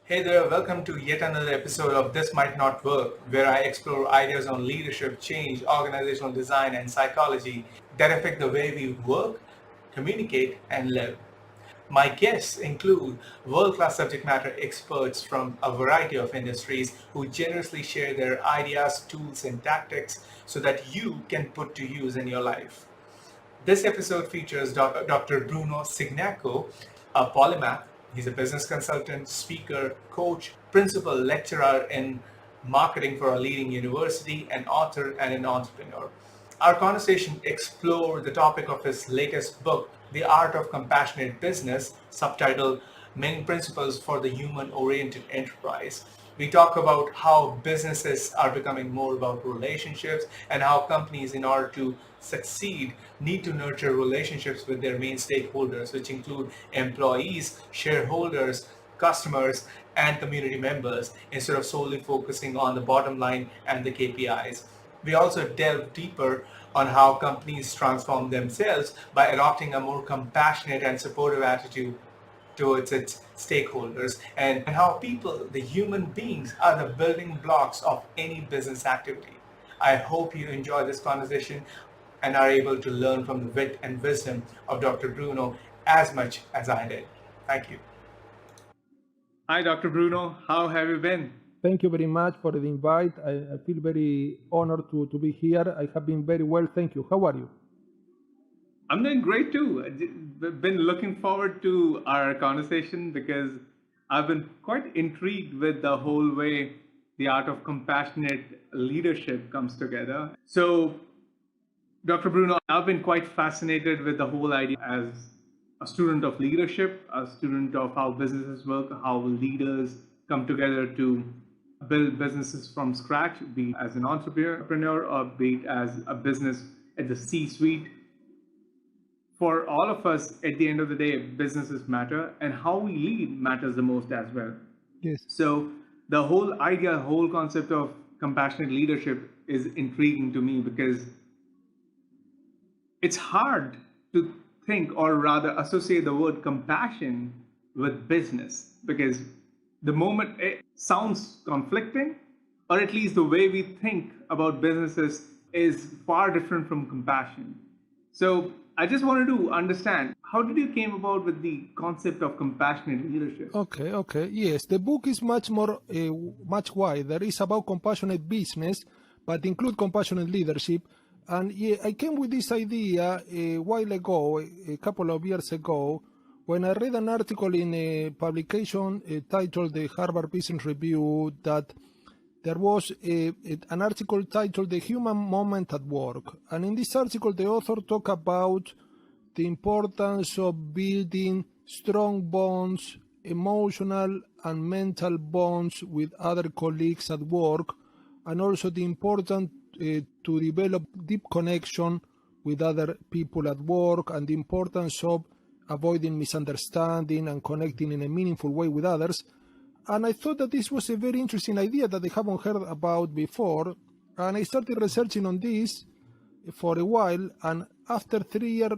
Hey there, welcome to yet another episode of This Might Not Work, where I explore ideas on leadership, change, organizational design, and psychology that affect the way we work, communicate, and live. My guests include world-class subject matter experts from a variety of industries who generously share their ideas, tools, and tactics so that you can put to use in your life. This episode features Dr. Bruno Ciganacco, a polymath. He's a business consultant, speaker, coach, principal lecturer in marketing for a leading university, an author, and an entrepreneur. Our conversation explored the topic of his latest book, The Art of Compassionate Business, subtitled Many Principles for the Human-Oriented Enterprise. We talk about how businesses are becoming more about relationships and how companies, in order to succeed, need to nurture relationships with their main stakeholders, which include employees, shareholders, customers, and community members, instead of solely focusing on the bottom line and the KPIs. We also delve deeper on how companies transform themselves by adopting a more compassionate and supportive attitude towards its stakeholders, and how people, the human beings, are the building blocks of any business activity. I hope you enjoy this conversation and are able to learn from the wit and wisdom of Dr. Bruno as much as I did. Thank you. Hi, Dr. Bruno. How have you been? Thank you very much for the invite. I feel very honored to be here. I have been very well. Thank you. How are you? I'm doing great too. I've been looking forward to our conversation because I've been quite intrigued with the whole way the art of compassionate leadership comes together. So, Dr. Bruno, I've been quite fascinated with the whole idea as a student of leadership, a student of how businesses work, how leaders come together to build businesses from scratch, be it as an entrepreneur or be it as a business at the C-suite. For all of us, at the end of the day, businesses matter, and how we lead matters the most as well. Yes. So the whole idea, whole concept of compassionate leadership is intriguing to me because it's hard to think, or rather associate the word compassion with business, because the moment it sounds conflicting, or at least the way we think about businesses is far different from compassion. So I just wanted to understand, how did you came about with the concept of compassionate leadership? Okay. Yes, the book is much wider. It's about compassionate business, but include compassionate leadership. And yeah, I came with this idea a while ago, a couple of years ago, when I read an article in a publication titled the Harvard Business Review that there was an article titled The Human Moment at Work. And in this article, the author talked about the importance of building strong bonds, emotional and mental bonds with other colleagues at work, and also the importance to develop deep connection with other people at work, and the importance of avoiding misunderstanding and connecting in a meaningful way with others. And I thought that this was a very interesting idea that I haven't heard about before. And I started researching on this for a while. And after 3-year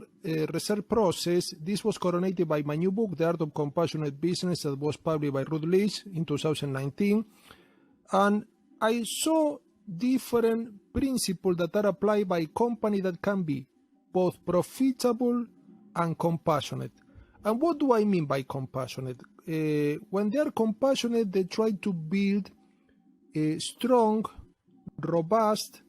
research process, this was coronated by my new book, The Art of Compassionate Business, that was published by Routledge in 2019. And I saw different principles that are applied by companies that can be both profitable and compassionate. And what do I mean by compassionate? When they are compassionate, they try to build a strong, robust,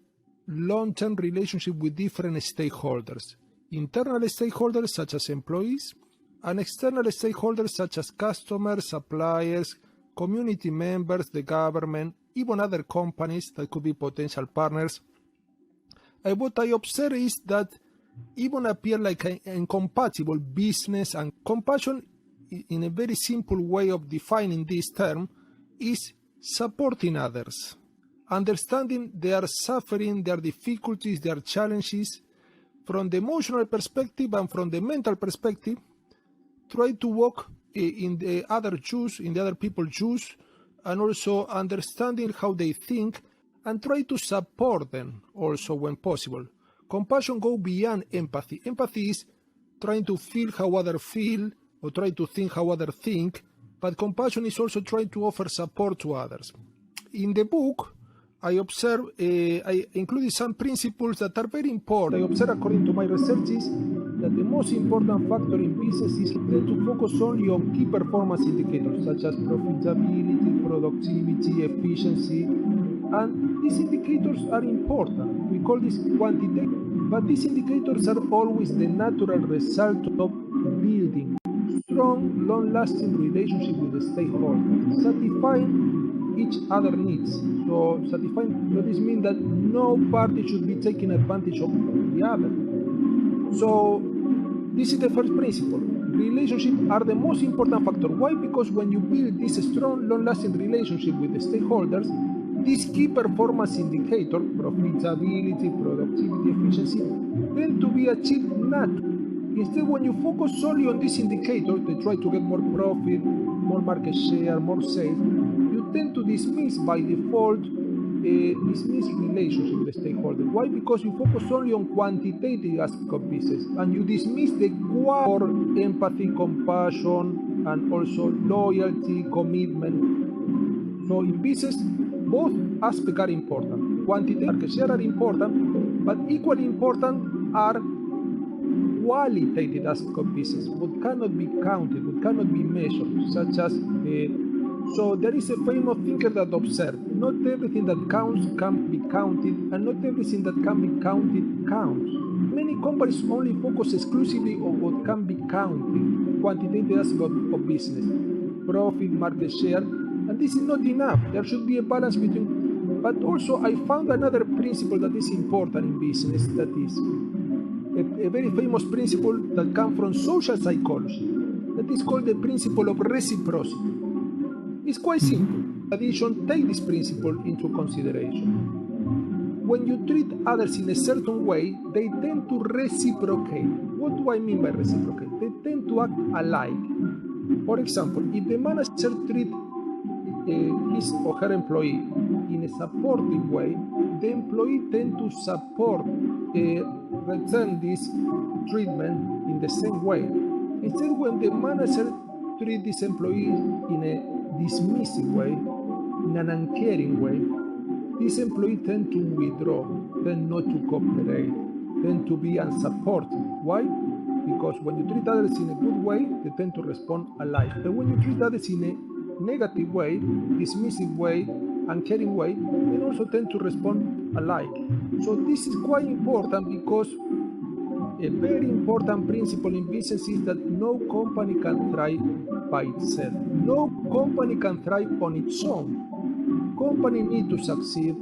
long-term relationship with different stakeholders. Internal stakeholders such as employees, and external stakeholders such as customers, suppliers, community members, the government, even other companies that could be potential partners. And what I observe is that even appear like an incompatible business and compassion, in a very simple way of defining this term, is supporting others, understanding their suffering, their difficulties, their challenges from the emotional perspective and from the mental perspective. Try to walk in the other shoes, in the other people's shoes, and also understanding how they think, and try to support them also when possible. Compassion goes beyond empathy. Empathy is trying to feel how others feel, or try to think how others think, but compassion is also trying to offer support to others. In the book, I included some principles that are very important. I observe, according to my researches, that the most important factor in business is to focus only on key performance indicators such as profitability, productivity, efficiency, and these indicators are important. We call this quantitative, but these indicators are always the natural result of building strong, long-lasting relationship with the stakeholders, satisfying each other needs. So satisfying, this means that no party should be taking advantage of the other. So this is the first principle. Relationships are the most important factor. Why? Because when you build this strong, long-lasting relationship with the stakeholders, this key performance indicator, profitability, productivity, efficiency, tend to be achieved naturally. Instead, when you focus solely on this indicator, they try to get more profit, more market share, more sales, you tend to dismiss by default dismiss relationship with the stakeholder. Why? Because you focus only on quantitative aspect of business and you dismiss the core empathy, compassion, and also loyalty, commitment. So in business, both aspects are important. Quantitative market share are important, but equally important are qualitative aspect of business, what cannot be counted, what cannot be measured, such as so there is a famous thinker that observed, not everything that counts can be counted, and not everything that can be counted counts. Many companies only focus exclusively on what can be counted, quantitative aspect of business, profit, market share, and this is not enough. There should be a balance between. But also I found another principle that is important in business, that is a very famous principle that comes from social psychology, that is called the principle of reciprocity. It's quite simple. In addition, take this principle into consideration. When you treat others in a certain way, they tend to reciprocate. What do I mean by reciprocate? They tend to act alike. For example, if the manager treats his or her employee in a supportive way, the employee tends to support, return this treatment in the same way. Instead, when the manager treats this employee in a dismissive way, in an uncaring way, this employee tend to withdraw, tend not to cooperate, tend to be unsupportive. Why? Because when you treat others in a good way, they tend to respond alike. But when you treat others in a negative way, dismissive way, uncaring way, they also tend to respond alike. So this is quite important because a very important principle in business is that no company can thrive by itself. No company can thrive on its own. Company need to succeed.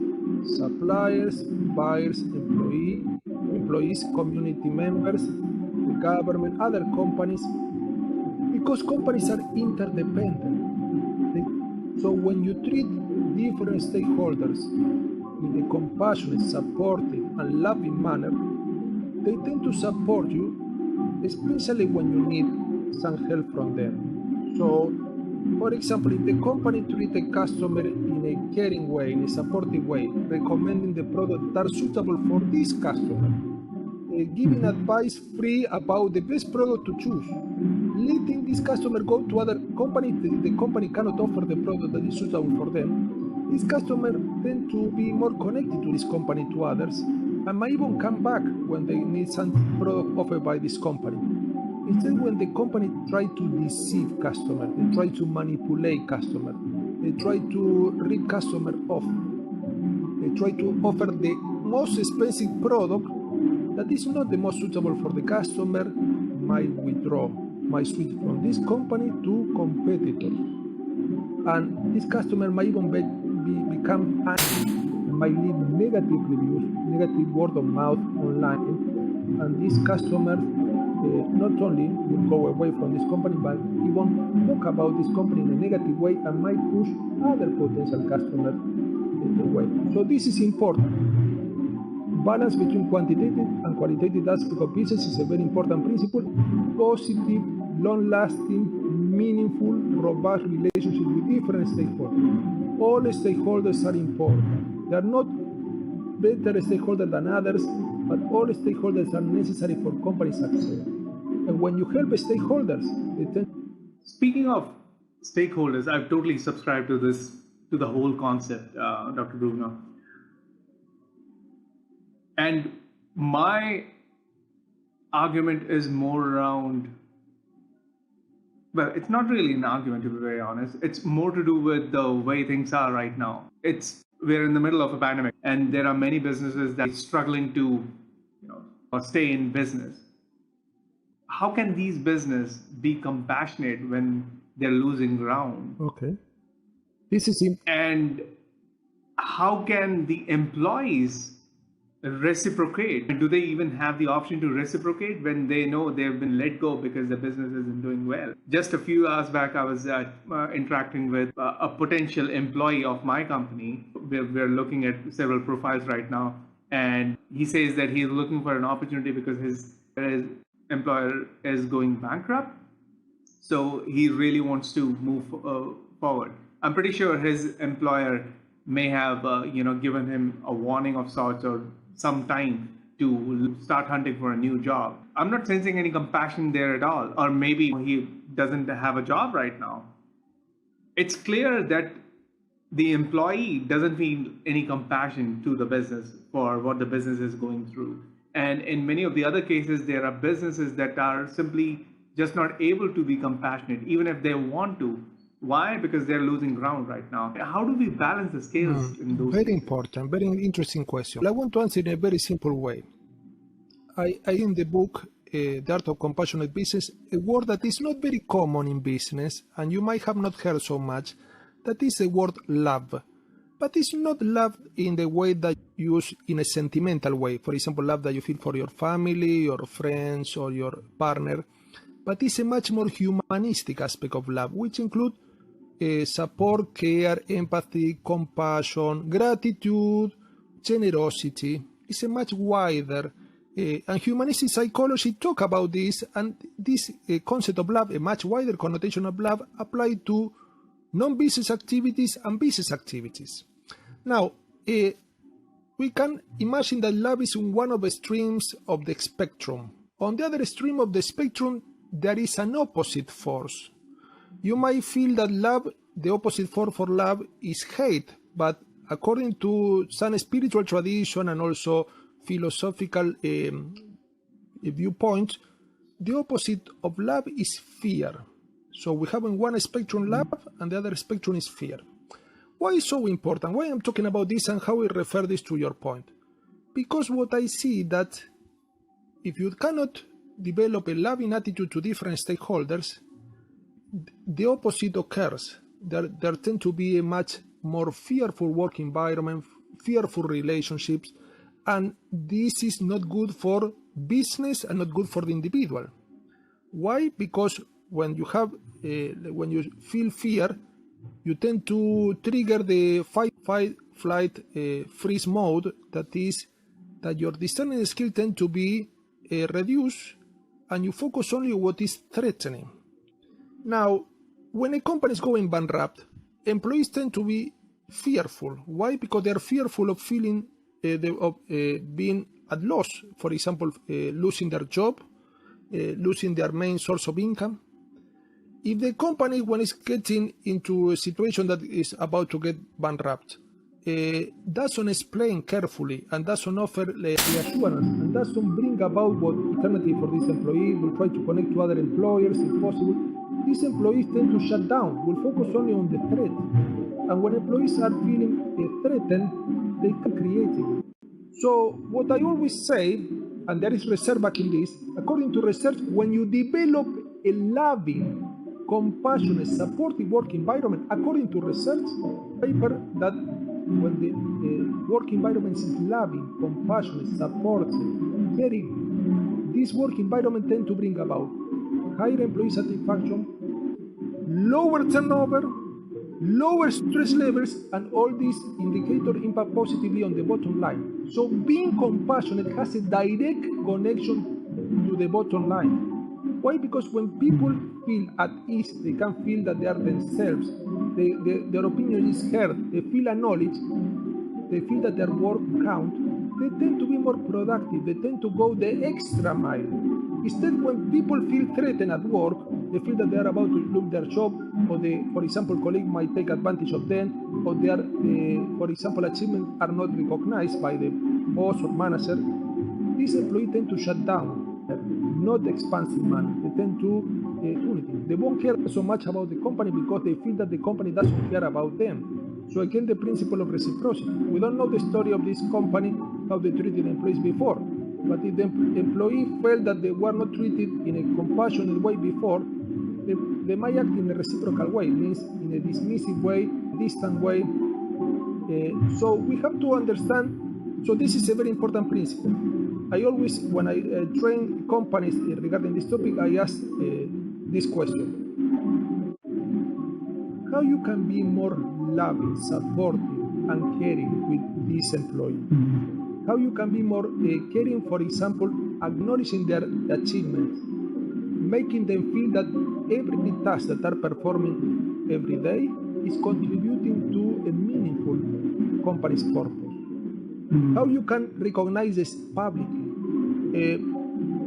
Suppliers, buyers, employees, community members, the government, other companies, because companies are interdependent. So when you treat different stakeholders in a compassionate, supportive, and loving manner, they tend to support you, especially when you need some help from them. So, for example, if the company treats a customer in a caring way, in a supportive way, recommending the products that are suitable for this customer, giving advice free about the best product to choose, letting this customer go to other companies, the company cannot offer the product that is suitable for them, this customer tend to be more connected to this company, to others, and might even come back when they need some product offered by this company. Instead, when the company try to deceive customers, they try to manipulate customers, they try to rip customers off, they try to offer the most expensive product that is not the most suitable for the customer, might withdraw, might switch from this company to competitors. And this customer might even become angry, might leave negative reviews, negative word of mouth online, and this customer not only will go away from this company, but even talk about this company in a negative way and might push other potential customers away. So this is important. Balance between quantitative and qualitative aspect of business is a very important principle. Positive, long-lasting, meaningful, robust relationship with different stakeholders. All stakeholders are important. They are not better stakeholders than others, but all stakeholders are necessary for company success. And when you help stakeholders, Speaking of stakeholders, I've totally subscribed to this, to the whole concept, Dr. Bruno. And my argument is more around, well, it's not really an argument, to be very honest. It's more to do with the way things are right now. We're in the middle of a pandemic, and there are many businesses that are struggling to, stay in business. How can these businesses be compassionate when they're losing ground? Okay. This is And how can the employees reciprocate? Do they even have the option to reciprocate when they know they've been let go because the business isn't doing well? Just a few hours back, I was interacting with a potential employee of my company. We're looking at several profiles right now, and he says that he's looking for an opportunity because his employer is going bankrupt. So he really wants to move forward. I'm pretty sure his employer may have, given him a warning of sorts or some time to start hunting for a new job. I'm not sensing any compassion there at all. Or maybe he doesn't have a job right now. It's clear that the employee doesn't feel any compassion to the business for what the business is going through. And in many of the other cases, there are businesses that are simply just not able to be compassionate, even if they want to. Why? Because they're losing ground right now. How do we balance the scales in those very cases? important, very interesting question. I want to answer in a very simple way. I in the book, The Art of Compassionate Business, a word that is not very common in business, and you might have not heard so much, that is the word love. But it's not love in the way that you use in a sentimental way. For example, love that you feel for your family, your friends, or your partner. But it's a much more humanistic aspect of love, which includes support, care, empathy, compassion, gratitude, generosity. It's a much wider, and humanistic psychology talk about this, and this concept of love, a much wider connotation of love, apply to non-business activities and business activities. Now, we can imagine that love is one of the extremes of the spectrum. On the other extreme of the spectrum, there is an opposite force. You might feel that love, the opposite force for love is hate, but according to some spiritual tradition and also philosophical viewpoints, the opposite of love is fear. So we have in one spectrum love and the other spectrum is fear. Why is so important? Why I'm talking about this and how I refer this to your point? Because what I see that if you cannot develop a loving attitude to different stakeholders, the opposite occurs. There tend to be a much more fearful work environment, fearful relationships, and this is not good for business and not good for the individual. Why? Because when you feel fear, you tend to trigger the fight, flight, freeze mode. That is, that your discerning skill tend to be reduced, and you focus only on what is threatening. Now, when a company is going bankrupt, employees tend to be fearful. Why? Because they are fearful of feeling being at loss. For example, losing their job, losing their main source of income. If the company, when it's getting into a situation that is about to get bankrupt, doesn't explain carefully and doesn't offer reassurance and doesn't bring about what alternative for this employee, will try to connect to other employers if possible, these employees tend to shut down, will focus only on the threat. And when employees are feeling threatened, they can creative. So what I always say, and there is research back in this, according to research, when you develop a loving, compassionate, supportive work environment, according to research paper, that when the work environment is loving, compassionate, supportive, this work environment tends to bring about higher employee satisfaction, lower turnover, lower stress levels, and all these indicators impact positively on the bottom line. So being compassionate has a direct connection to the bottom line. Why? Because when people feel at ease, they can feel that they are themselves, their opinion is heard, they feel acknowledged, they feel that their work counts, they tend to be more productive, they tend to go the extra mile. Instead, when people feel threatened at work, they feel that they are about to lose their job, or for example, colleague might take advantage of them, or their, for example, achievements are not recognized by the boss or manager, these employees tend to shut down, not expansive manner. They tend to unity. They won't care so much about the company because they feel that the company doesn't care about them. So again, the principle of reciprocity. We don't know the story of this company, how they treated employees before. But if the employee felt that they were not treated in a compassionate way before, they might act in a reciprocal way, means in a dismissive way, distant way. So we have to understand, so this is a very important principle. I always, when I train companies regarding this topic, I ask this question. How you can be more loving, supportive, and caring with this employee? How you can be more caring, for example, acknowledging their achievements, making them feel that every task that are performing every day is contributing to a meaningful company's purpose. How you can recognize this publicly.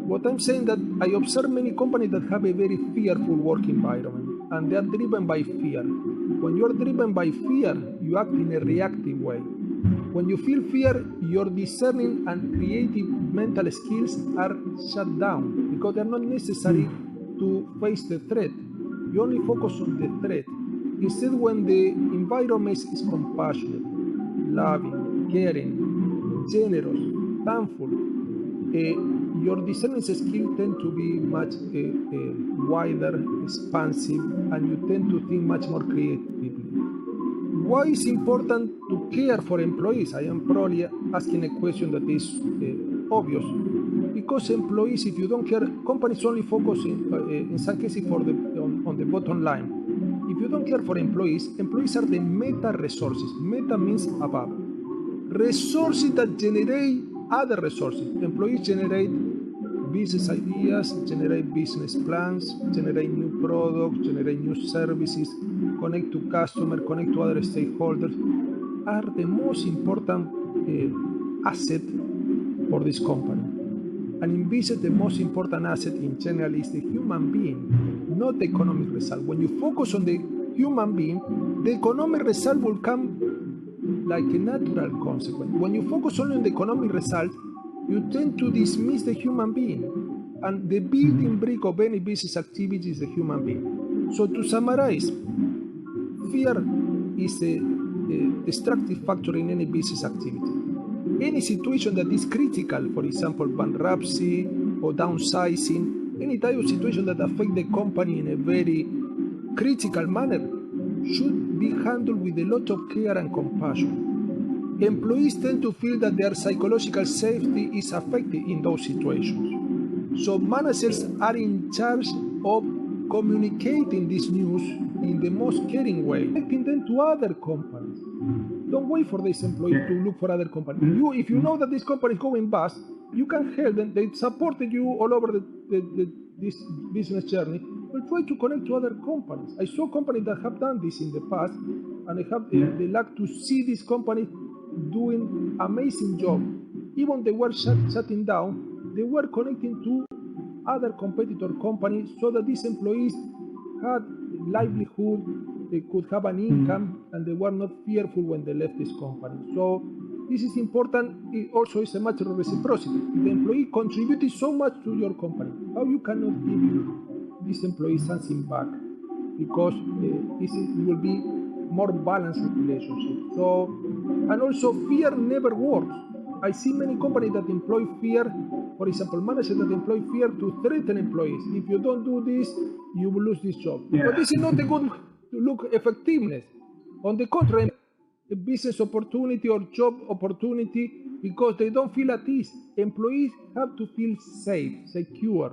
What I'm saying that I observe many companies that have a very fearful work environment, and they are driven by fear. When you are driven by fear, you act in a reactive way. When you feel fear, your discerning and creative mental skills are shut down because they are not necessary to face the threat. You only focus on the threat. Instead, when the environment is compassionate, loving, caring, generous, thankful, your discerning skills tend to be much wider, expansive, and you tend to think much more creatively. Why is it important to care for employees? I am probably asking a question that is obvious. Because employees, if you don't care, companies only focus in some cases on the bottom line. If you don't care for employees, employees are the meta resources. Meta means above. Resources that generate other resources. Employees generate business ideas, generate business plans, generate new products, generate new services, connect to customers, connect to other stakeholders, are the most important asset for this company. And in business, the most important asset in general is the human being, not the economic result. When you focus on the human being, the economic result will come like a natural consequence. When you focus only on the economic result, you tend to dismiss the human being. And the building brick of any business activity is the human being. So to summarize, fear is a destructive factor in any business activity. Any situation that is critical, for example, bankruptcy or downsizing, any type of situation that affects the company in a very critical manner should be handled with a lot of care and compassion. Employees tend to feel that their psychological safety is affected in those situations. So managers are in charge of communicating this news in the most caring way, connecting them to other companies. Don't wait for this employee to look for other companies. If you know that this company is going bust, you can help them. They supported you all over this business journey. But try to connect to other companies. I saw companies that have done this in the past, and I have the luck to see this company doing amazing job. Even they were shutting down, they were connecting to other competitor companies so that these employees had livelihood, they could have an income, and they were not fearful when they left this company. So this is important. It also is a matter of reciprocity. If the employee contributed so much to your company, how you cannot give this employee something back? Because it will be more balanced relationship. So, and also fear never works. I see many companies that employ fear, for example, managers that employ fear to threaten employees. If you don't do this, you will lose this job. Yeah. But this is not a good look effectiveness. On the contrary, a business opportunity or job opportunity, because they don't feel at ease. Employees have to feel safe, secure.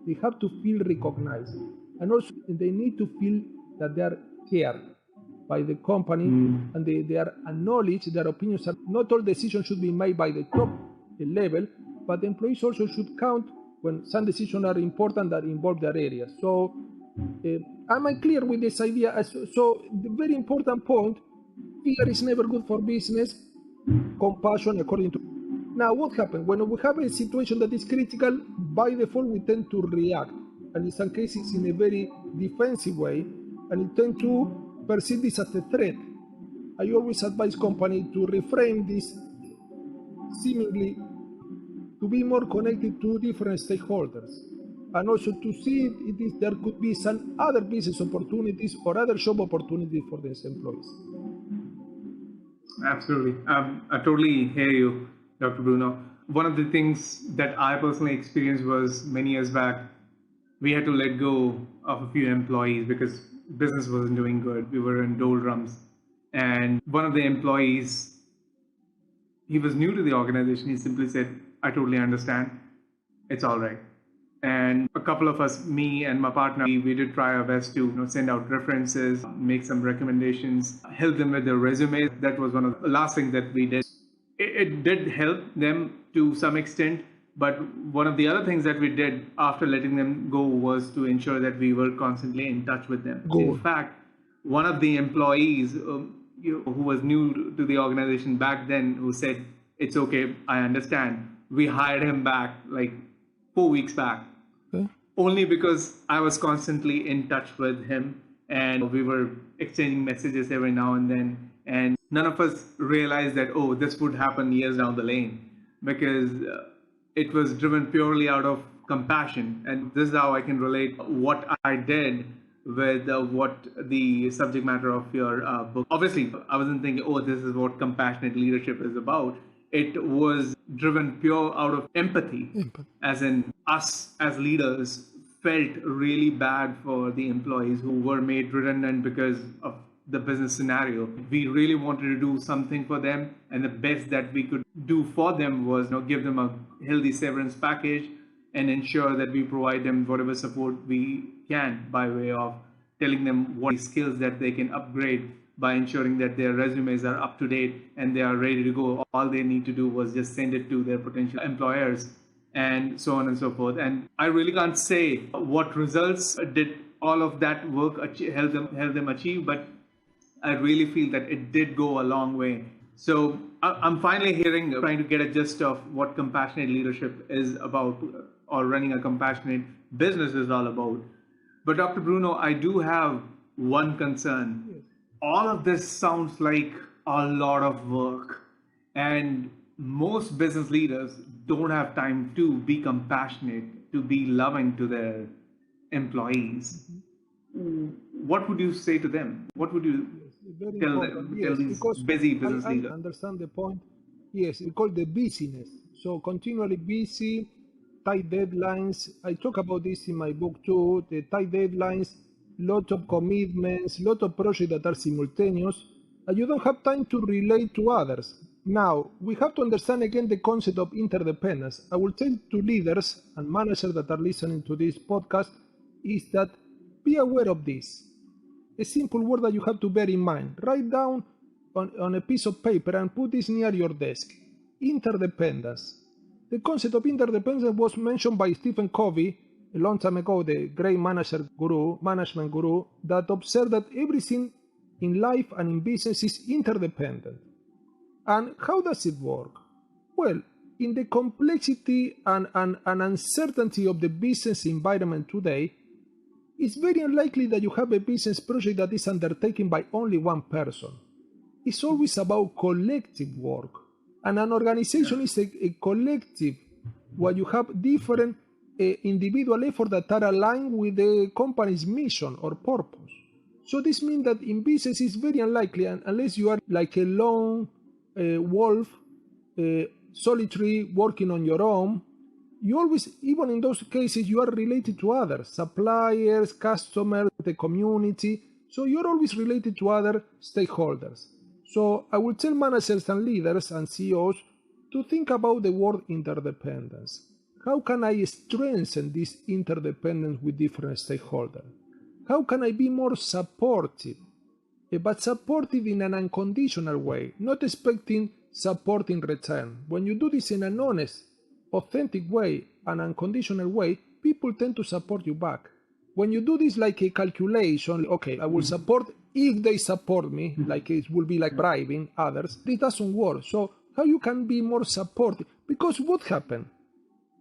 They have to feel recognized. And also they need to feel that they are cared by the company, and they are acknowledged, their opinions are, not all decisions should be made by the top level, but the employees also should count when some decisions are important that involve their areas. So am I clear with this idea? So the very important point, fear is never good for business, compassion according to. Now what happens? When we have a situation that is critical, by default we tend to react. and in some cases in a very defensive way, and it tend to perceive this as a threat. I always advise companies to reframe this seemingly to be more connected to different stakeholders, and also to see if there could be some other business opportunities or other job opportunities for these employees. Absolutely. I totally hear you, Dr. Bruno. One of the things that I personally experienced was many years back, we had to let go of a few employees because business wasn't doing good. We were in doldrums. And one of the employees, he was new to the organization. He simply said, I totally understand. It's all right. And a couple of us, me and my partner, we did try our best to send out references, make some recommendations, help them with their resume. That was one of the last things that we did. It did help them to some extent, but one of the other things that we did after letting them go was to ensure that we were constantly in touch with them. Good. In fact, one of the employees who was new to the organization back then, who said, it's okay, I understand, we hired him back like 4 weeks back. Okay. Only because I was constantly in touch with him and we were exchanging messages every now and then. And none of us realized that, oh, this would happen years down the lane, because it was driven purely out of compassion. And this is how I can relate what I did with what the subject matter of your book. Obviously, I wasn't thinking, oh, this is what compassionate leadership is about. It was driven pure out of empathy, as in us as leaders felt really bad for the employees who were made redundant because of the business scenario. We really wanted to do something for them, and the best that we could do for them was give them a healthy severance package and ensure that we provide them whatever support we can by way of telling them what skills that they can upgrade, by ensuring that their resumes are up to date and they are ready to go. All they need to do was just send it to their potential employers, and so on and so forth. And I really can't say what results did all of that work help them achieve, but I really feel that it did go a long way. So I'm finally trying to get a gist of what compassionate leadership is about, or running a compassionate business is all about. But Dr. Bruno, I do have one concern. Yes. All of this sounds like a lot of work, and most business leaders don't have time to be compassionate, to be loving to their employees. Mm-hmm. What would you say to them? What would you tell these busy business leaders? I understand the point. Yes, we call the busyness. So continually busy, tight deadlines. I talk about this in my book too. The tight deadlines, lot of commitments, lot of projects that are simultaneous, and you don't have time to relate to others. Now, we have to understand again the concept of interdependence. I will tell to leaders and managers that are listening to this podcast is that be aware of this. A simple word that you have to bear in mind. Write down on a piece of paper and put this near your desk. Interdependence. The concept of interdependence was mentioned by Stephen Covey a long time ago, the great management guru, that observed that everything in life and in business is interdependent. And how does it work? Well, in the complexity and uncertainty of the business environment today, it's very unlikely that you have a business project that is undertaken by only one person. It's always about collective work. And an organization is a collective where you have different individual efforts that are aligned with the company's mission or purpose. So this means that in business it's very unlikely, unless you are like a lone wolf, solitary, working on your own, you always, even in those cases, you are related to others, suppliers, customers, the community. So you're always related to other stakeholders. So I will tell managers and leaders and CEOs to think about the word interdependence. How can I strengthen this interdependence with different stakeholders? How can I be more supportive? But supportive in an unconditional way, not expecting support in return. When you do this in an honest, authentic way, an unconditional way, people tend to support you back. When you do this like a calculation, okay, I will support if they support me, like it will be like bribing others, it doesn't work. So how you can be more supportive? Because what happened?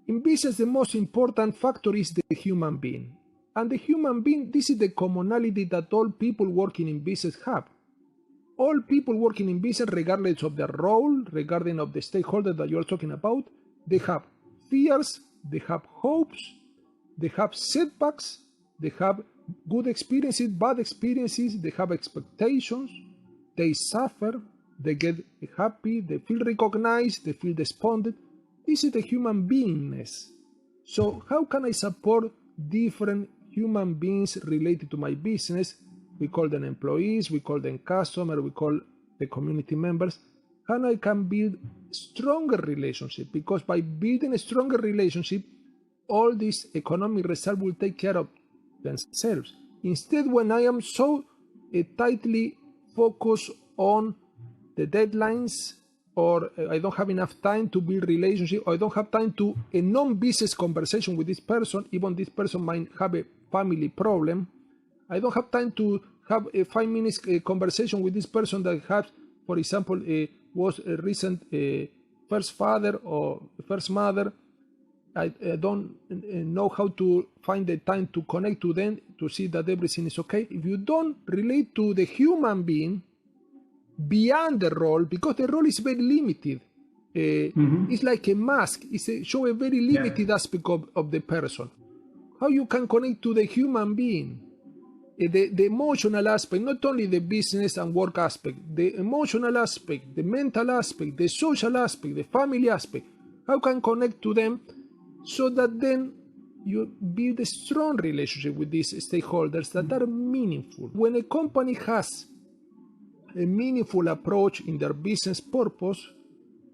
In business, the most important factor is the human being. And the human being, this is the commonality that all people working in business have. All people working in business, regardless of their role, regarding of the stakeholder that you're talking about, they have fears, they have hopes, they have setbacks, they have good experiences, bad experiences, they have expectations, they suffer, they get happy, they feel recognized, they feel despondent. This is the human beingness. So how can I support different human beings related to my business? We call them employees, we call them customers, we call the community members. How I can build stronger relationship? Because by building a stronger relationship, all these economic results will take care of themselves. Instead, when I am so tightly focused on the deadlines, or I don't have enough time to build relationship, or I don't have time to a non-business conversation with this person, even this person might have a family problem. I don't have time to have a 5 minutes conversation with this person that has, for example, was a recent first father or first mother. I don't know how to find the time to connect to them to see that everything is okay. If you don't relate to the human being beyond the role, because the role is very limited, it's like a mask. It's show a very limited aspect of the person. How you can connect to the human being, the emotional aspect, not only the business and work aspect, the emotional aspect, the mental aspect, the social aspect, the family aspect. How can connect to them so that then you build a strong relationship with these stakeholders that are meaningful. When a company has a meaningful approach in their business purpose,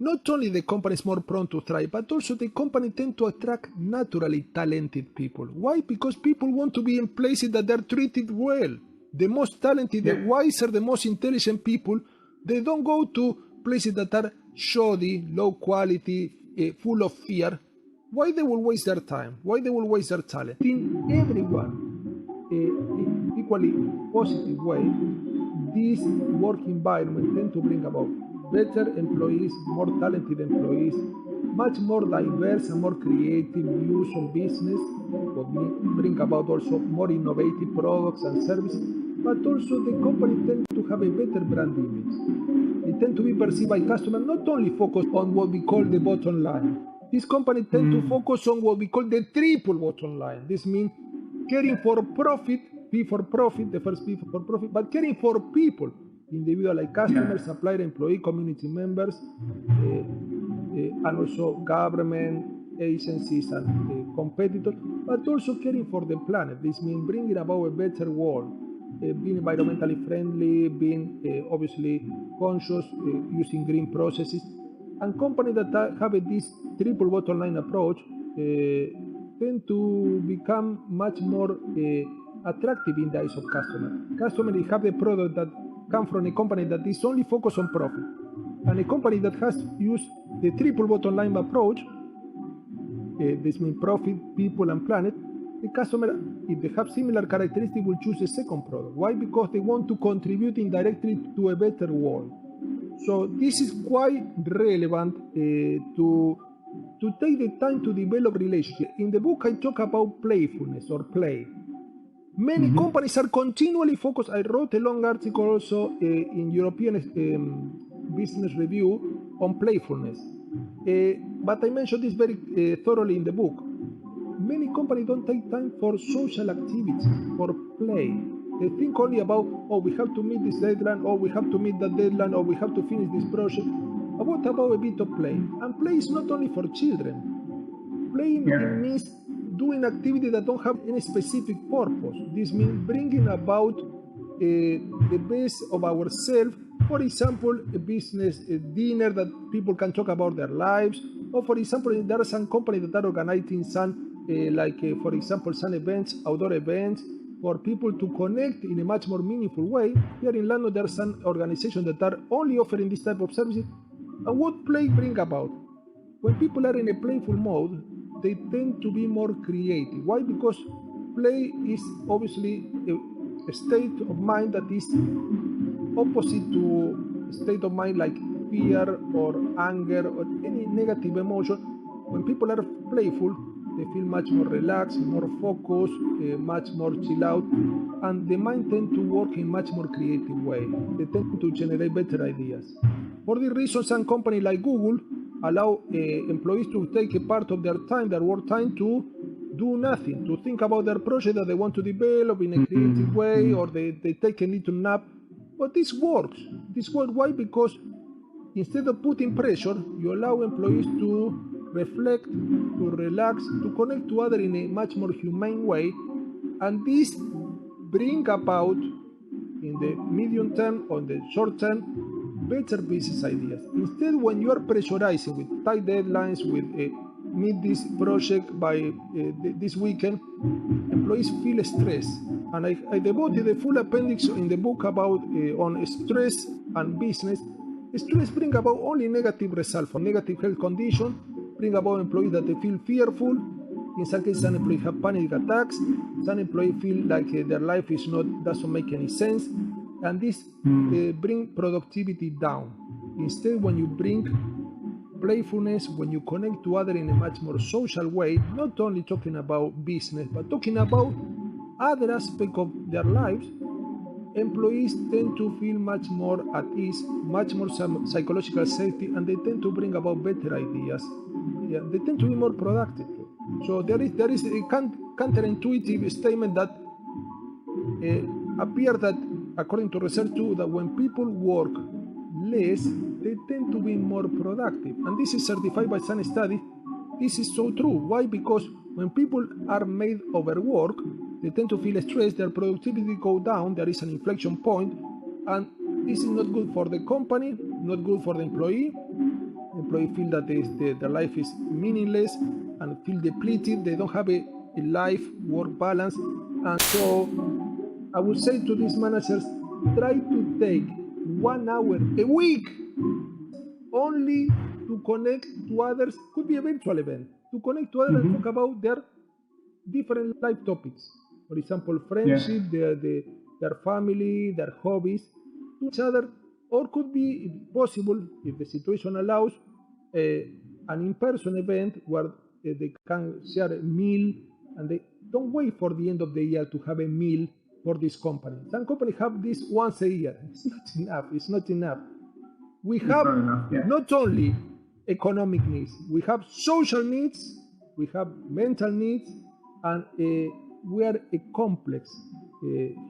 not only the company is more prone to thrive, but also the company tend to attract naturally talented people. Why? Because people want to be in places that they're treated well. The most talented, the wiser, the most intelligent people, they don't go to places that are shoddy, low quality, full of fear. Why they will waste their time? Why they will waste their talent? In everyone, in equally positive way, this work environment tend to bring about better employees, more talented employees, much more diverse and more creative views on business, what bring about also more innovative products and services, but also the company tend to have a better brand image. They tend to be perceived by customers not only focused on what we call the bottom line. This company tend to focus on what we call the triple bottom line. This means caring for profit, P for profit, the first P for profit, but caring for people, individual like customers, supplier, employee, community members, and also government, agencies, and competitors, but also caring for the planet. This means bringing about a better world, being environmentally friendly, being obviously conscious, using green processes. And companies that have this triple bottom line approach tend to become much more attractive in the eyes of customers. Customers have a product that comes from a company that is only focused on profit. And a company that has used the triple bottom line approach, this means profit, people, and planet, the customer, if they have similar characteristics, will choose a second product. Why? Because they want to contribute indirectly to a better world. So this is quite relevant to take the time to develop relationships. In the book, I talk about playfulness or play. Many companies are continually focused. I wrote a long article also in European Business Review on playfulness. But I mentioned this very thoroughly in the book. Many companies don't take time for social activities, for play. They think only about, oh, we have to meet this deadline, or we have to meet that deadline, or we have to finish this project. But what about a bit of play? And play is not only for children. Playing means doing activities that don't have any specific purpose. This means bringing about the best of ourselves. For example, a business a dinner that people can talk about their lives. Or for example, there are some companies that are organizing some, for example, some events, outdoor events, for people to connect in a much more meaningful way. Here in London, there are some organizations that are only offering this type of services. And what play bring about? When people are in a playful mode, they tend to be more creative. Why? Because play is obviously a state of mind that is opposite to a state of mind like fear or anger or any negative emotion. When people are playful, they feel much more relaxed, more focused, much more chill out, and the mind tend to work in much more creative way. They tend to generate better ideas. For this reason, some company like Google allow employees to take a part of their time, their work time, to do nothing, to think about their project that they want to develop in a creative way, or they take a little nap. But this works. This works. Why? Because instead of putting pressure, you allow employees to reflect, to relax, to connect to others in a much more humane way, and this bring about, in the medium term or the short term, better business ideas. Instead, when you are pressurizing with tight deadlines, with meet this project by this weekend, employees feel stress. And I devoted a full appendix in the book about on stress and business. Stress bring about only negative results, for negative health condition, bring about employees that they feel fearful. In some cases, some employees have panic attacks. Some employees feel like their life doesn't make any sense, and this bring productivity down. Instead, when you bring playfulness, when you connect to others in a much more social way, not only talking about business, but talking about other aspects of their lives, employees tend to feel much more at ease, much more psychological safety, and they tend to bring about better ideas. Yeah, they tend to be more productive. So there is a counterintuitive statement that appears that, according to research too, that when people work less, they tend to be more productive. And this is certified by some studies. This is so true. Why? Because when people are made overwork, they tend to feel stressed, their productivity go down, there is an inflection point, and this is not good for the company, not good for the employee. Employees feel that their life is meaningless and feel depleted. They don't have a life-work balance. And so I would say to these managers, try to take 1 hour a week only to connect to others. Could be a virtual event, to connect to others and talk about their different life topics. For example, friendship, their family, their hobbies, to each other. Or could be, if possible, if the situation allows, an in-person event where they can share a meal, and they don't wait for the end of the year to have a meal for this company. Some companies have this once a year. It's not enough. It's not enough. We have not only economic needs, we have social needs, we have mental needs, and we are a complex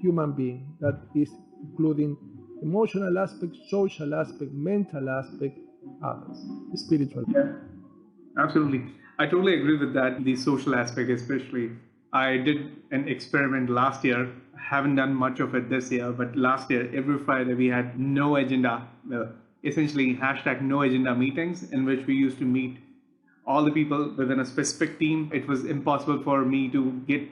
human being that is including emotional aspect, social aspect, mental aspect, others, spiritual. Yeah, absolutely. I totally agree with that, the social aspect especially. I did an experiment last year. Haven't done much of it this year, but last year, every Friday, we had no agenda, essentially hashtag no agenda meetings, in which we used to meet all the people within a specific team. It was impossible for me to get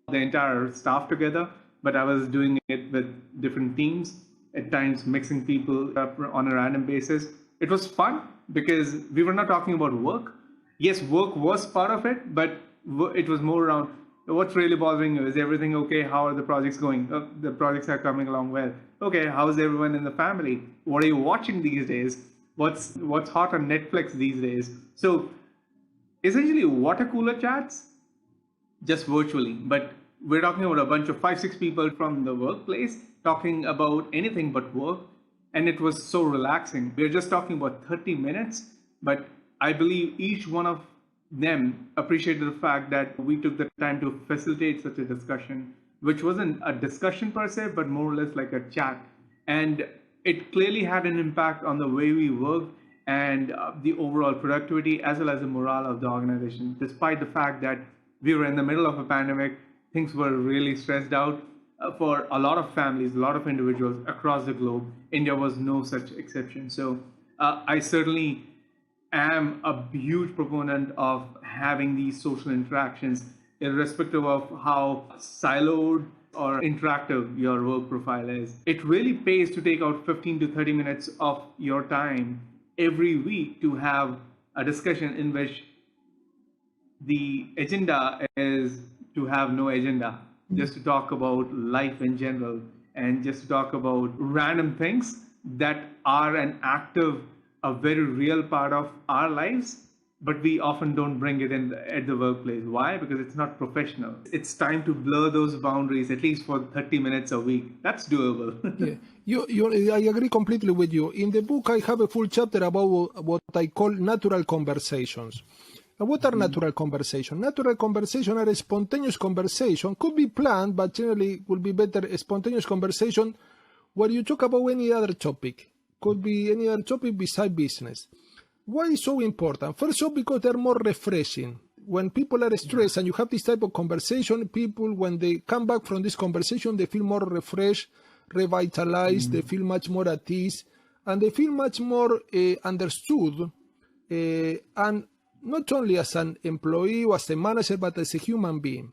the entire staff together, but I was doing it with different teams, at times mixing people up on a random basis. It was fun because we were not talking about work. Yes, work was part of it, but it was more around what's really bothering you. Is everything okay? How are the projects going? The projects are coming along well. Okay, how's everyone in the family? What are you watching these days? What's hot on Netflix these days? So essentially water cooler chats, just virtually. But we're talking about a bunch of 5-6 people from the workplace talking about anything but work. And it was so relaxing. We're just talking about 30 minutes, but I believe each one of them appreciated the fact that we took the time to facilitate such a discussion, which wasn't a discussion per se, but more or less like a chat. And it clearly had an impact on the way we work and the overall productivity as well as the morale of the organization. Despite the fact that we were in the middle of a pandemic, things were really stressed out for a lot of families, a lot of individuals across the globe. India was no such exception. So I certainly am a huge proponent of having these social interactions, irrespective of how siloed or interactive your work profile is. It really pays to take out 15 to 30 minutes of your time every week to have a discussion in which the agenda is to have no agenda, just to talk about life in general and just to talk about random things that are a very real part of our lives, but we often don't bring it in at the workplace. Why? Because it's not professional. It's time to blur those boundaries, at least for 30 minutes a week. That's doable. I agree completely with you. In the book, I have a full chapter about what I call natural conversations. And what are natural conversations? Natural conversations are a spontaneous conversation. Could be planned, but generally would be better a spontaneous conversation where you talk about any other topic. Could be any other topic beside business. Why is so important? First of all, because they're more refreshing. When people are stressed and you have this type of conversation, people, when they come back from this conversation, they feel more refreshed, revitalized, they feel much more at ease, and they feel much more understood, and not only as an employee or as a manager, but as a human being.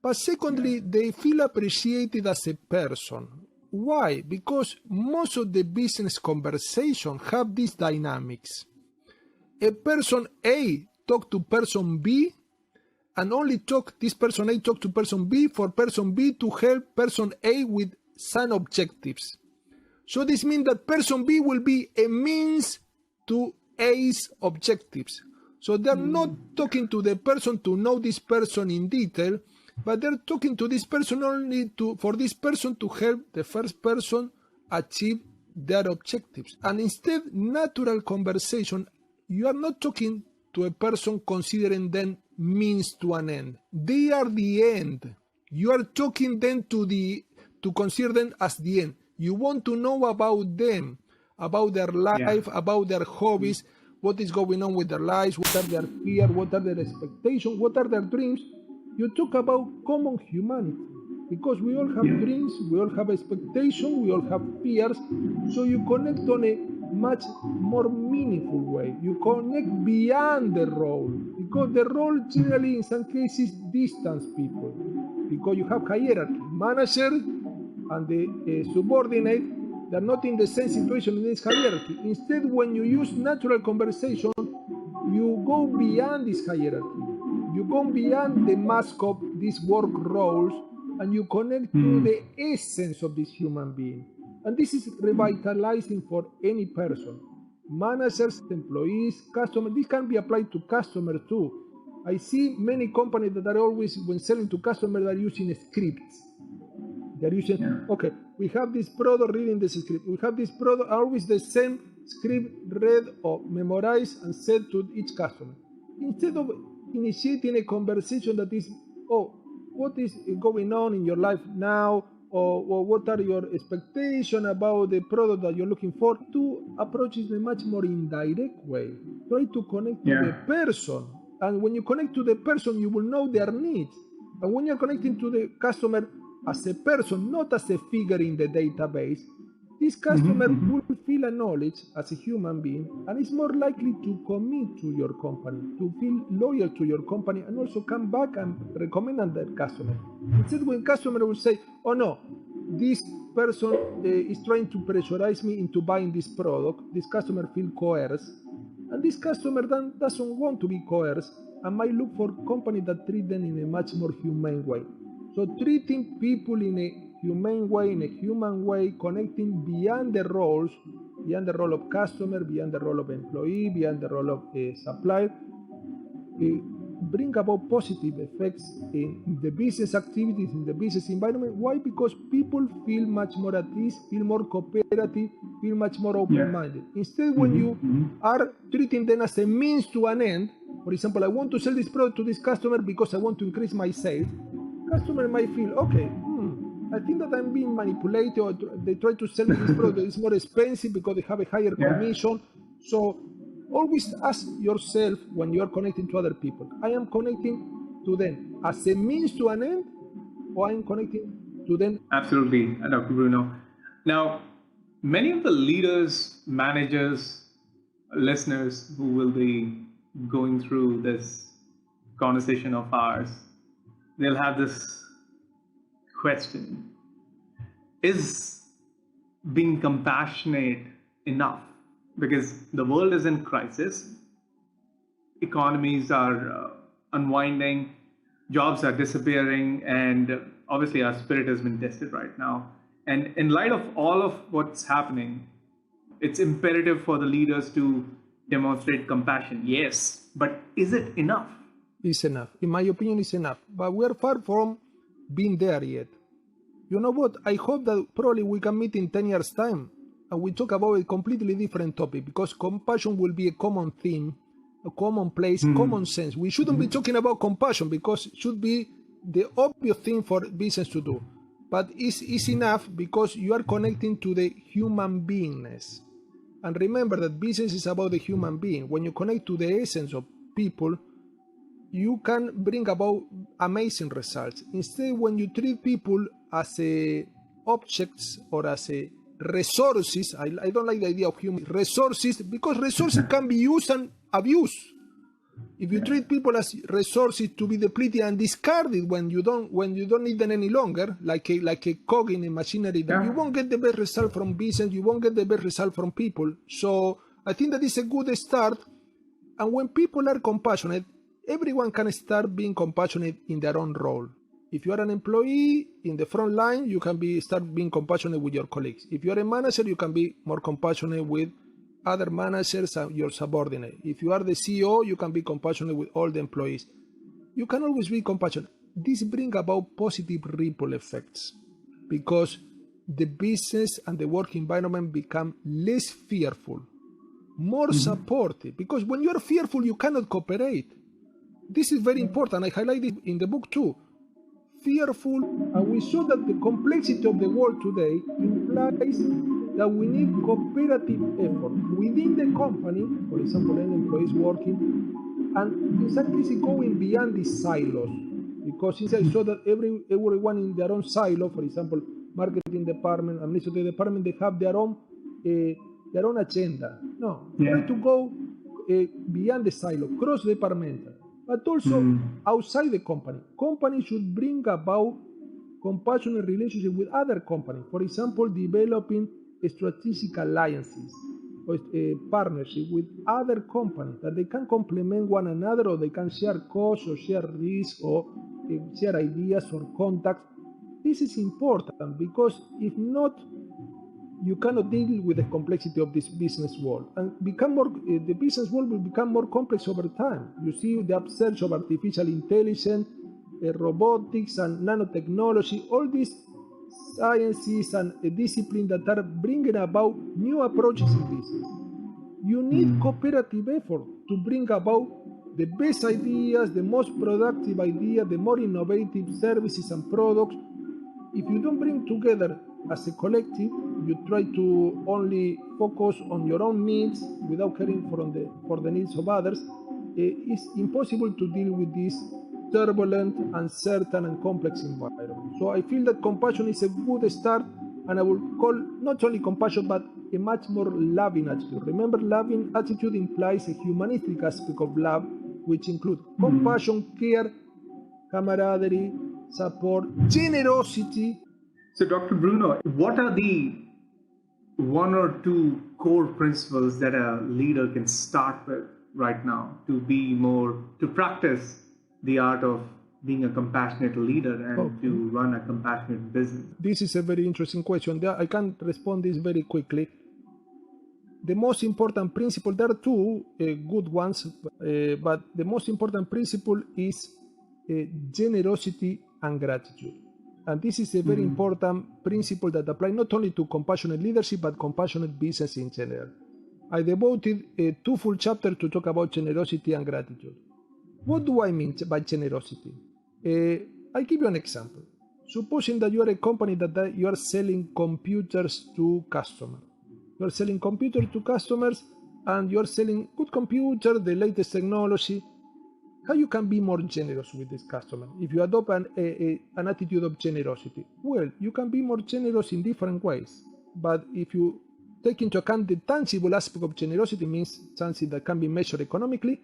But secondly, they feel appreciated as a person. Why? Because most of the business conversation have these dynamics. A person A talk to person B, and only this person A talk to person B for person B to help person A with some objectives. So this means that person B will be a means to A's objectives. So they're not talking to the person to know this person in detail, but they're talking to this person only for this person to help the first person achieve their objectives. And instead, natural conversation, you are not talking to a person considering them means to an end. They are the end. You are talking them to consider them as the end. You want to know about them, about their life, about their hobbies, what is going on with their lives, what are their fears, what are their expectations, what are their dreams. You talk about common humanity, because we all have dreams, we all have expectations, we all have fears, so you connect on a much more meaningful way. You connect beyond the role, because the role generally in some cases distance people, because you have hierarchy. Manager and the subordinate, they're not in the same situation in this hierarchy. Instead, when you use natural conversation, you go beyond this hierarchy. You go beyond the mask of these work roles, and you connect to the essence of this human being. And this is revitalizing for any person. Managers, employees, customers, this can be applied to customers too. I see many companies that are always, when selling to customers, are using scripts. They're using, okay, we have this product, reading this script. We have this product, always the same script read or memorized and said to each customer. Instead of initiating a conversation that is, what is going on in your life now, or what are your expectations about the product that you're looking for, to approach it in a much more indirect way. Try to connect to the person. And when you connect to the person, you will know their needs. And when you're connecting to the customer as a person, not as a figure in the database, this customer will feel a knowledge as a human being, and is more likely to commit to your company, to feel loyal to your company, and also come back and recommend that customer. Instead, when customer will say, oh no, this person is trying to pressurize me into buying this product, this customer feel coerced, and this customer doesn't want to be coerced, and might look for companies that treat them in a much more humane way. So treating people in a humane way, in a human way, connecting beyond the roles, beyond the role of customer, beyond the role of employee, beyond the role of supplier, bring about positive effects in the business activities, in the business environment. Why? Because people feel much more at ease, feel more cooperative, feel much more open-minded. Instead, when you are treating them as a means to an end, for example, I want to sell this product to this customer because I want to increase my sales, customer might feel, okay, I think that I'm being manipulated, or they try to sell me this product that is more expensive because they have a higher commission. So always ask yourself when you are connecting to other people, I am connecting to them as a means to an end, or I am connecting to them? Absolutely, Dr. Bruno. Now, many of the leaders, managers, listeners who will be going through this conversation of ours, they'll have this question: is being compassionate enough? Because the world is in crisis, economies are unwinding, jobs are disappearing, and obviously our spirit has been tested right now. And in light of all of what's happening, it's imperative for the leaders to demonstrate compassion. Yes, but is it enough? It's enough. In my opinion, it's enough. But we are far from being there yet. You know what? I hope that probably we can meet in 10 years' time and we talk about a completely different topic, because compassion will be a common theme, a common place, common sense. We shouldn't be talking about compassion because it should be the obvious thing for business to do. But it's enough because you are connecting to the human beingness. And remember that business is about the human being. When you connect to the essence of people, you can bring about amazing results. Instead, when you treat people as objects or as resources, I don't like the idea of human resources, because resources can be used and abused. If you treat people as resources to be depleted and discarded when you don't need them any longer, like a cog in a machinery, you won't get the best result from business. You won't get the best result from people. So I think that is a good start. And when people are compassionate, everyone can start being compassionate in their own role. If you are an employee in the front line, you can start being compassionate with your colleagues. If you are a manager, you can be more compassionate with other managers and your subordinate. If you are the CEO, you can be compassionate with all the employees. You can always be compassionate. This brings about positive ripple effects because the business and the work environment become less fearful, more supportive. Because when you are fearful, you cannot cooperate. This is very important. I highlight it in the book too. Fearful, and we saw that the complexity of the world today implies that we need cooperative effort within the company, for example, an employee is working, and in some cases going beyond these silos. Because since I saw that everyone in their own silo, for example, marketing department, administrative department, they have their own agenda. No, try to go beyond the silo, cross-departmental. But also outside the company. Company should bring about compassionate relationship with other companies. For example, developing strategic alliances or a partnership with other companies that they can complement one another, or they can share costs or share risks or share ideas or contacts. This is important because if not, you cannot deal with the complexity of this business world, and the business world will become more complex over time. You see the upsurge of artificial intelligence, robotics and nanotechnology, all these sciences and disciplines that are bringing about new approaches in business. You need cooperative effort to bring about the best ideas, the most productive ideas, the more innovative services and products. If you don't bring together as a collective, you try to only focus on your own needs without caring for the needs of others, it's impossible to deal with this turbulent, uncertain, and complex environment. So I feel that compassion is a good start, and I will call not only compassion, but a much more loving attitude. Remember, loving attitude implies a humanistic aspect of love, which includes compassion, care, camaraderie, support, generosity. So, Dr. Bruno, what are the one or two core principles that a leader can start with right now to practice the art of being a compassionate leader and to run a compassionate business? This is a very interesting question. I can respond this very quickly. The most important principle, there are two good ones, but the most important principle is generosity and gratitude. And this is a very important principle that applies not only to compassionate leadership, but compassionate business in general. I devoted 2 full chapters to talk about generosity and gratitude. What do I mean by generosity? I'll give you an example. Supposing that you are a company that you are selling computers to customers. You are selling computers to customers and you are selling good computer, the latest technology. How you can be more generous with this customer if you adopt an attitude of generosity? Well, you can be more generous in different ways. But if you take into account the tangible aspect of generosity, means something that can be measured economically,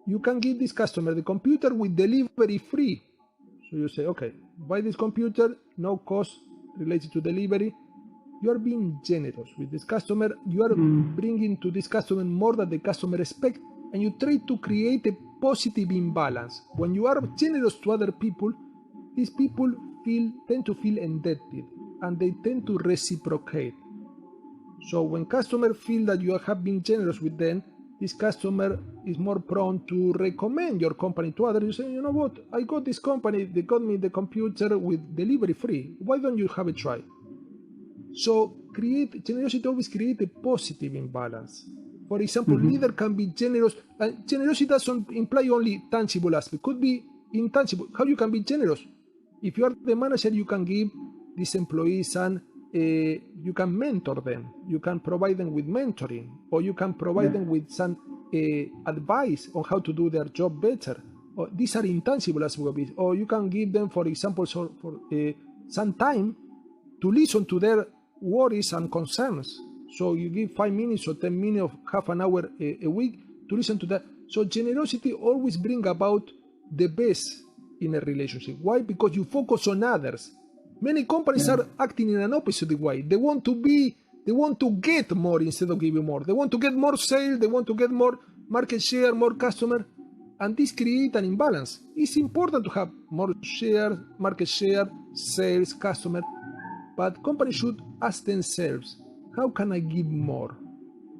you can give this customer the computer with delivery free. So you say, okay, buy this computer, no cost related to delivery. You are being generous with this customer. You are bringing to this customer more than the customer expects, and you try to create a positive imbalance. When you are generous to other people, these people tend to feel indebted, and they tend to reciprocate. So when customers feel that you have been generous with them, this customer is more prone to recommend your company to others. You say, you know what, I got this company, they got me the computer with delivery free. Why don't you have a try? So generosity always create a positive imbalance. For example, leader can be generous, and generosity doesn't imply only tangible aspect, could be intangible. How you can be generous? If you are the manager, you can give these employees and you can mentor them, you can provide them with mentoring, or you can provide them with some advice on how to do their job better. Or these are intangible aspects of it. Or you can give them, for example, some time to listen to their worries and concerns. So you give 5 minutes or 10 minutes or half an hour a week to listen to that. So generosity always brings about the best in a relationship. Why? Because you focus on others. Many companies are acting in an opposite way. They want to get more instead of giving more. They want to get more sales. They want to get more market share, more customer, and this creates an imbalance. It's important to have more share, market share, sales, customer, but companies should ask themselves, how can I give more?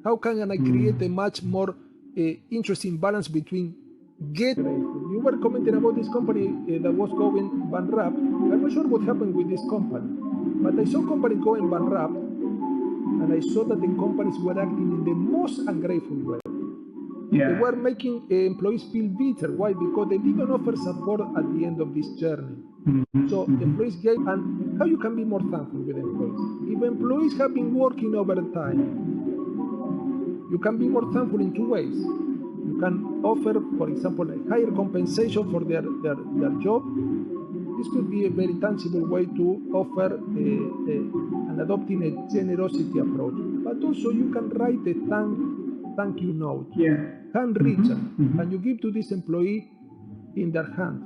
How can I create a much more interesting balance between You were commenting about this company that was going bankrupt. I'm not sure what happened with this company, but I saw company going bankrupt, and I saw that the companies were acting in the most ungrateful way. They were making employees feel bitter. Why? Because they didn't offer support at the end of this journey. So employees gave, and how you can be more thankful with employees? If employees have been working overtime, you can be more thankful in two ways. You can offer, for example, a higher compensation for their job. This could be a very tangible way to offer and adopting a generosity approach. But also you can write a thank you note, handwritten, and you give to this employee in their hand.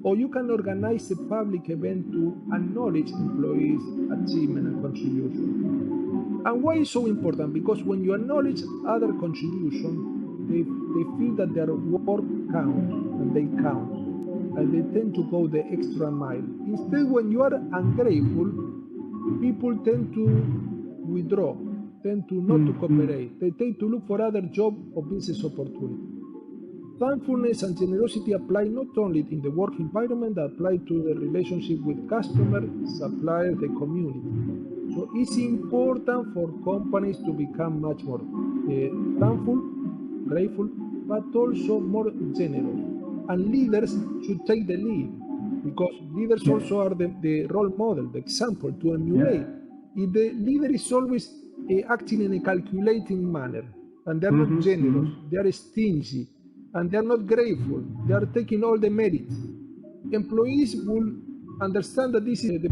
Or you can organize a public event to acknowledge employees' achievement and contribution. And why is so important? Because when you acknowledge other contribution, they feel that their work counts, and they count, and they tend to go the extra mile. Instead, when you are ungrateful, people tend to withdraw, tend to not to cooperate. They tend to look for other job or business opportunity. Thankfulness and generosity apply not only in the work environment, they apply to the relationship with customers, suppliers, the community. So it's important for companies to become much more thankful, grateful, but also more generous. And leaders should take the lead, because leaders also are the role model, the example to emulate. If the leader is always acting in a calculating manner, and they're not generous, they are stingy, and they're not grateful, they are taking all the merits, employees will understand that this is the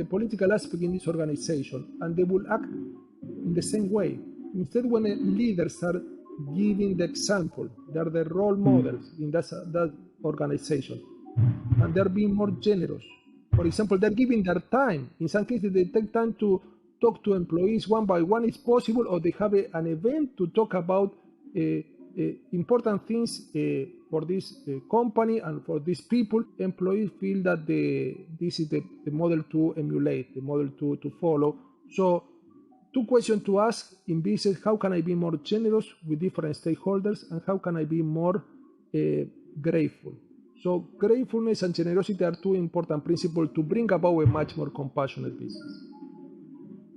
political aspect in this organization, and they will act in the same way. Instead, when leaders are giving the example, they are the role models in that organization, and they're being more generous. For example, they're giving their time. In some cases, they take time to talk to employees one by one, if possible, or they have an event to talk about important things for this company and for these people. Employees feel that this is the model to emulate, the model to follow. So, two questions to ask in business: how can I be more generous with different stakeholders, and how can I be more grateful? So gratefulness and generosity are two important principles to bring about a much more compassionate business.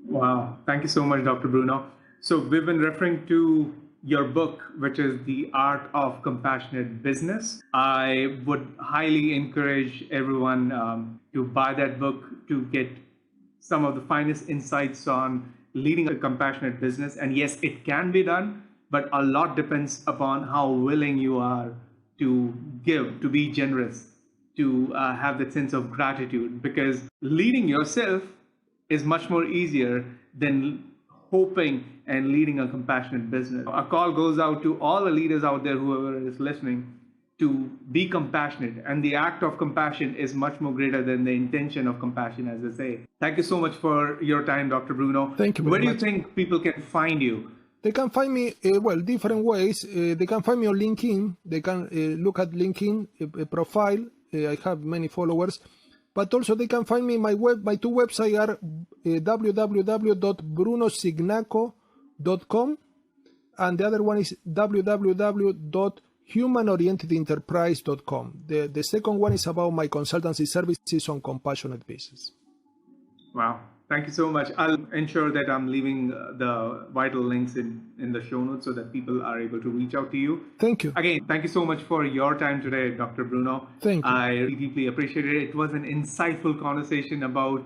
Wow. Thank you so much, Dr. Bruno. So we've been referring to your book, which is The Art of Compassionate Business. I would highly encourage everyone to buy that book to get some of the finest insights on leading a compassionate business. And yes, it can be done, but a lot depends upon how willing you are to give, to be generous, to have that sense of gratitude, because leading yourself is much more easier than hoping and leading a compassionate business. A call goes out to all the leaders out there, whoever is listening, to be compassionate. And the act of compassion is much more greater than the intention of compassion, as they say. Thank you so much for your time, Dr. Bruno. Thank you very much. Where do you think people can find you? They can find me, different ways. They can find me on LinkedIn. They can look at LinkedIn profile. I have many followers. But also they can find me, my two websites are www.brunocignacco.com and the other one is www.humanorientedenterprise.com. The second one is about my consultancy services on compassionate business. Wow. Thank you so much. I'll ensure that I'm leaving the vital links in the show notes so that people are able to reach out to you. Thank you. Again, thank you so much for your time today, Dr. Bruno. Thank you. I really deeply appreciate it. It was an insightful conversation about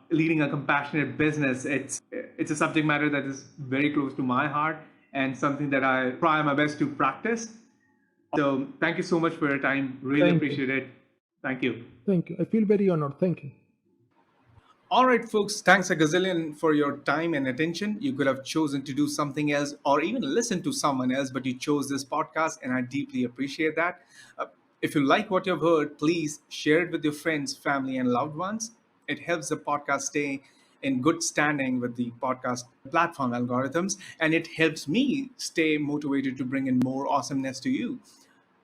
leading a compassionate business. It's a subject matter that is very close to my heart and something that I try my best to practice. So thank you so much for your time. Really appreciate it. Thank you. Thank you. I feel very honored. Thank you. All right, folks, thanks a gazillion for your time and attention. You could have chosen to do something else or even listen to someone else, but you chose this podcast, and I deeply appreciate that. If you like what you've heard, please share it with your friends, family, and loved ones. It helps the podcast stay in good standing with the podcast platform algorithms, and it helps me stay motivated to bring in more awesomeness to you.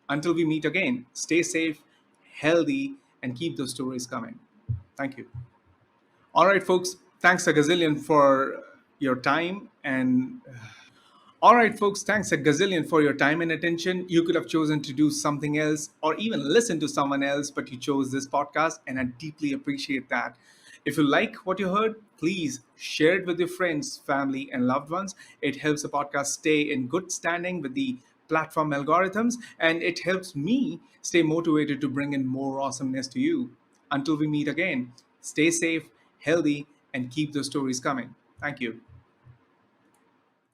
Until we meet again, stay safe, healthy, and keep those stories coming. Thank you. All right, folks, thanks a gazillion for your time and all right, folks, thanks a gazillion for your time and attention. You could have chosen to do something else or even listen to someone else, but you chose this podcast, and I deeply appreciate that. If you like what you heard, please share it with your friends, family, and loved ones. It helps the podcast stay in good standing with the platform algorithms, and it helps me stay motivated to bring in more awesomeness to you. Until we meet again, stay safe, healthy, and keep those stories coming. Thank you.